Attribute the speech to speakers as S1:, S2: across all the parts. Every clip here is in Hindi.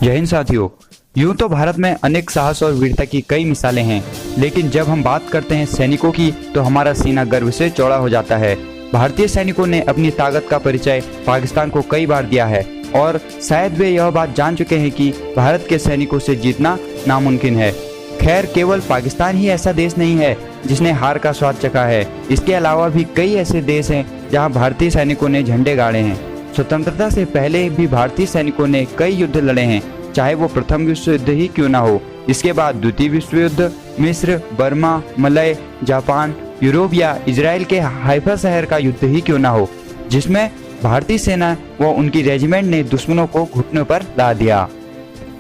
S1: जय हिंद साथियों। यूं तो भारत में अनेक साहस और वीरता की कई मिसालें हैं, लेकिन जब हम बात करते हैं सैनिकों की तो हमारा सीना गर्व से चौड़ा हो जाता है। भारतीय सैनिकों ने अपनी ताकत का परिचय पाकिस्तान को कई बार दिया है और शायद वे यह बात जान चुके हैं कि भारत के सैनिकों से जीतना नामुमकिन है। खैर, केवल पाकिस्तान ही ऐसा देश नहीं है जिसने हार का स्वाद चखा है। इसके अलावा भी कई ऐसे देश हैं जहां भारतीय सैनिकों ने झंडे गाड़े हैं। स्वतंत्रता से पहले भी भारतीय सैनिकों ने कई युद्ध लड़े हैं, चाहे वो प्रथम विश्व युद्ध ही क्यों ना हो। इसके बाद द्वितीय विश्व युद्ध, मिस्र, बर्मा, मलय, जापान, यूरोप या इजराइल के हाइफा शहर का युद्ध ही क्यों ना हो, जिसमें भारतीय सेना व उनकी रेजिमेंट ने दुश्मनों को घुटनों पर ला दिया।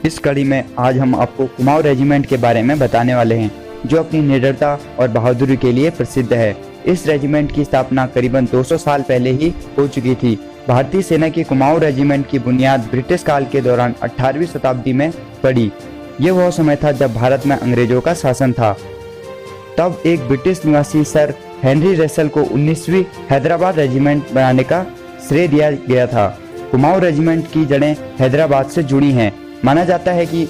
S1: इस कड़ी में आज हम आपको कुमाऊं रेजिमेंट के बारे में बताने वाले हैं, जो अपनी निडरता और बहादुरी के लिए प्रसिद्ध है। इस रेजिमेंट की स्थापना करीबन 200 साल पहले ही हो चुकी थी। भारतीय सेना की कुमाऊं रेजिमेंट की बुनियाद ब्रिटिश काल के दौरान 18वीं शताब्दी में पड़ी। ये वह समय था जब भारत में अंग्रेजों का शासन था। तब एक ब्रिटिश निवासी सर हेनरी रसेल को 19वीं हैदराबाद रेजिमेंट बनाने का श्रेय दिया गया था। कुमाऊं रेजिमेंट की जड़ें हैदराबाद से जुड़ी हैं। माना जाता है कि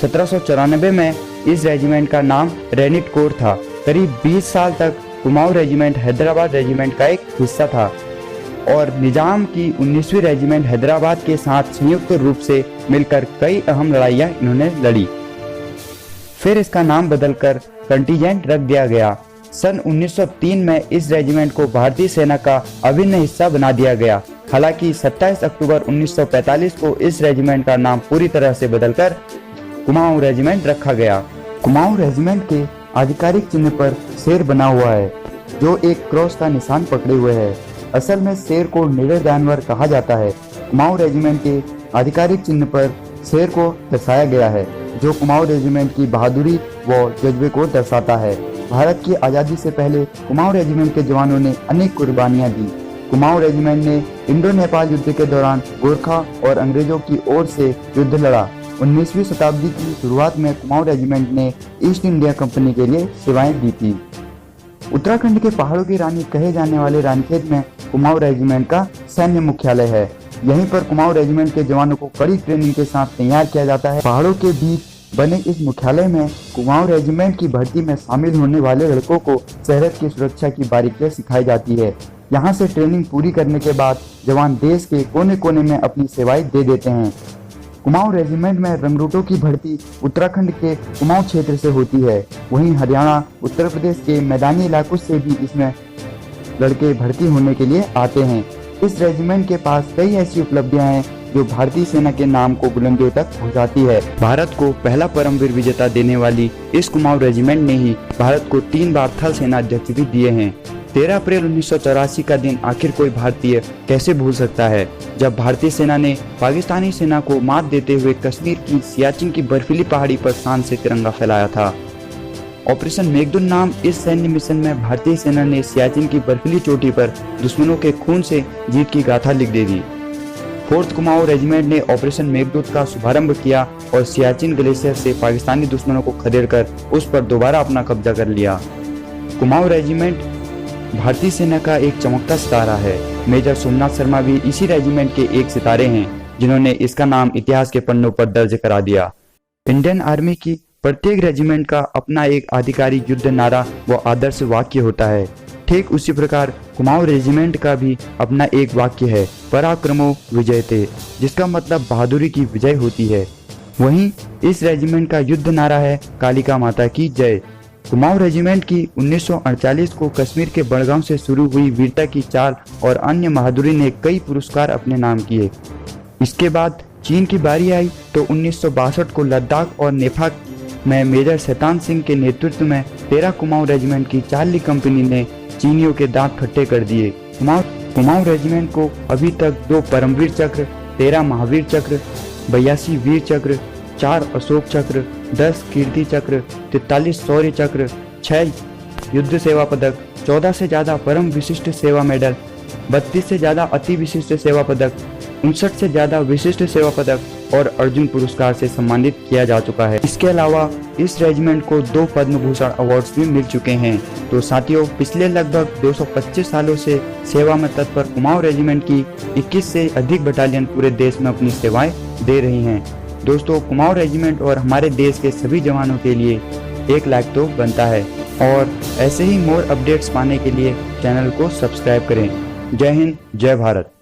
S1: 1794 में इस रेजिमेंट का नाम रेनिट कोर था। करीब 20 साल तक कुमाऊं रेजिमेंट हैदराबाद रेजिमेंट का एक हिस्सा था और निजाम की 19वीं रेजिमेंट हैदराबाद के साथ संयुक्त रूप से मिलकर कई अहम लड़ाइयाँ इन्होंने लड़ी। फिर इसका नाम बदलकर कंटीजेंट रख दिया गया। सन 1903 में इस रेजिमेंट को भारतीय सेना का अभिन्न हिस्सा बना दिया गया। हालांकि 27 अक्टूबर 1945 को इस रेजिमेंट का नाम पूरी तरह से बदलकर कुमाऊं रेजिमेंट रखा गया। कुमाऊं रेजिमेंट के आधिकारिक चिन्ह पर शेर बना हुआ है, जो एक क्रॉस का निशान पकड़े हुए है। असल में शेर को निडर जानवर कहा जाता है। कुमाऊं रेजिमेंट के आधिकारिक चिन्ह पर शेर को दर्शाया गया है, जो कुमाऊं रेजिमेंट की बहादुरी व जज्बे को दर्शाता है। भारत की आज़ादी से पहले कुमाऊं रेजिमेंट के जवानों ने अनेक कुर्बानियां दी। कुमाऊं रेजिमेंट ने इंडो नेपाल युद्ध के दौरान गोरखा और अंग्रेजों की ओर से युद्ध लड़ा। 19वीं शताब्दी की शुरुआत में कुमाऊं रेजिमेंट ने ईस्ट इंडिया कंपनी के लिए सेवाएं दी थी। उत्तराखंड के पहाड़ों की रानी कहे जाने वाले रानीखेत में कुमाऊं रेजिमेंट का सैन्य मुख्यालय है। यहीं पर कुमाऊं रेजिमेंट के जवानों को कड़ी ट्रेनिंग के साथ तैयार किया जाता है। पहाड़ों के बीच बने इस मुख्यालय में कुमाऊं रेजिमेंट की भर्ती में शामिल होने वाले लड़कों को शहर की सुरक्षा की बारीकियां सिखाई जाती है। यहाँ से ट्रेनिंग पूरी करने के बाद जवान देश के कोने कोने में अपनी सेवाएं दे देते हैं। कुमाऊं रेजिमेंट में रंगरूटों की भर्ती उत्तराखंड के कुमाऊं क्षेत्र से होती है। वहीं हरियाणा, उत्तर प्रदेश के मैदानी इलाकों से भी इसमें लड़के भर्ती होने के लिए आते हैं। इस रेजिमेंट के पास कई ऐसी उपलब्धियां हैं जो भारतीय सेना के नाम को बुलंदियों तक पहुंचाती है। भारत को पहला परमवीर विजेता देने वाली इस कुमाऊं रेजिमेंट ने ही भारत को 3 बार थल सेना अध्यक्ष भी दिए हैं। 13 अप्रैल 1984 का दिन आखिर कोई भारतीय कैसे भूल सकता है, जब भारतीय सेना ने पाकिस्तानी सेना को मात देते हुए कश्मीर की सियाचिन की बर्फीली पहाड़ी पर शान से तिरंगा फहराया था। ऑपरेशन मेघदूत नाम इस सैन्य मिशन में भारतीय सेना ने सियाचिन की बर्फीली चोटी पर दुश्मनों के खून से जीत की गाथा लिख दे दी। 4th कुमाऊं रेजिमेंट ने ऑपरेशन मेघदूत का शुभारंभ किया और सियाचिन ग्लेशियर से पाकिस्तानी दुश्मनों को खदेड़कर उस पर दोबारा अपना कब्जा कर लिया। कुमाऊं रेजिमेंट भारतीय सेना का एक चमकता सितारा है। मेजर सोमनाथ शर्मा भी इसी रेजिमेंट के एक सितारे हैं, जिन्होंने इसका नाम इतिहास के पन्नों पर दर्ज करा दिया। इंडियन आर्मी की प्रत्येक रेजिमेंट का अपना एक आधिकारिक युद्ध नारा व आदर्श वाक्य होता है। ठीक उसी प्रकार कुमाऊं रेजिमेंट का भी अपना एक वाक्य है, पराक्रमो विजयते, जिसका मतलब बहादुरी की विजय होती है। वहीं इस रेजिमेंट का युद्ध नारा है, कालिका माता की जय। कुमाऊं रेजिमेंट की 1948 को कश्मीर के बड़गांव से शुरू हुई वीरता की चाल और अन्य बहादुरी ने कई पुरस्कार अपने नाम किए। इसके बाद चीन की बारी आई तो 1962 को लद्दाख और नेफाक में मेजर शैतान सिंह के नेतृत्व में 13 कुमाऊं रेजिमेंट की चार्ली कंपनी ने चीनियों के दांत खट्टे कर दिए। कुमाऊं रेजिमेंट को अभी तक 2 परमवीर चक्र, 13 महावीर चक्र, 82 वीर चक्र, 4 अशोक चक्र, 10 कीर्ति चक्र, 43 शौर्य चक्र, 6 युद्ध सेवा पदक, 14 से ज्यादा परम विशिष्ट सेवा मेडल, 32 से ज्यादा अति विशिष्ट सेवा पदक, 59 से ज्यादा विशिष्ट सेवा पदक और अर्जुन पुरस्कार से सम्मानित किया जा चुका है। इसके अलावा इस रेजिमेंट को 2 पद्म भूषण अवार्ड्स भी मिल चुके हैं। तो साथियों, पिछले लगभग 225 सालों से सेवा में तत्पर कुमाऊं रेजिमेंट की 21 से अधिक बटालियन पूरे देश में अपनी सेवाएं दे रही हैं। दोस्तों, कुमाऊं रेजिमेंट और हमारे देश के सभी जवानों के लिए एक लाइक तो बनता है। और ऐसे ही मोर अपडेट्स पाने के लिए चैनल को सब्सक्राइब करें। जय हिंद, जय भारत।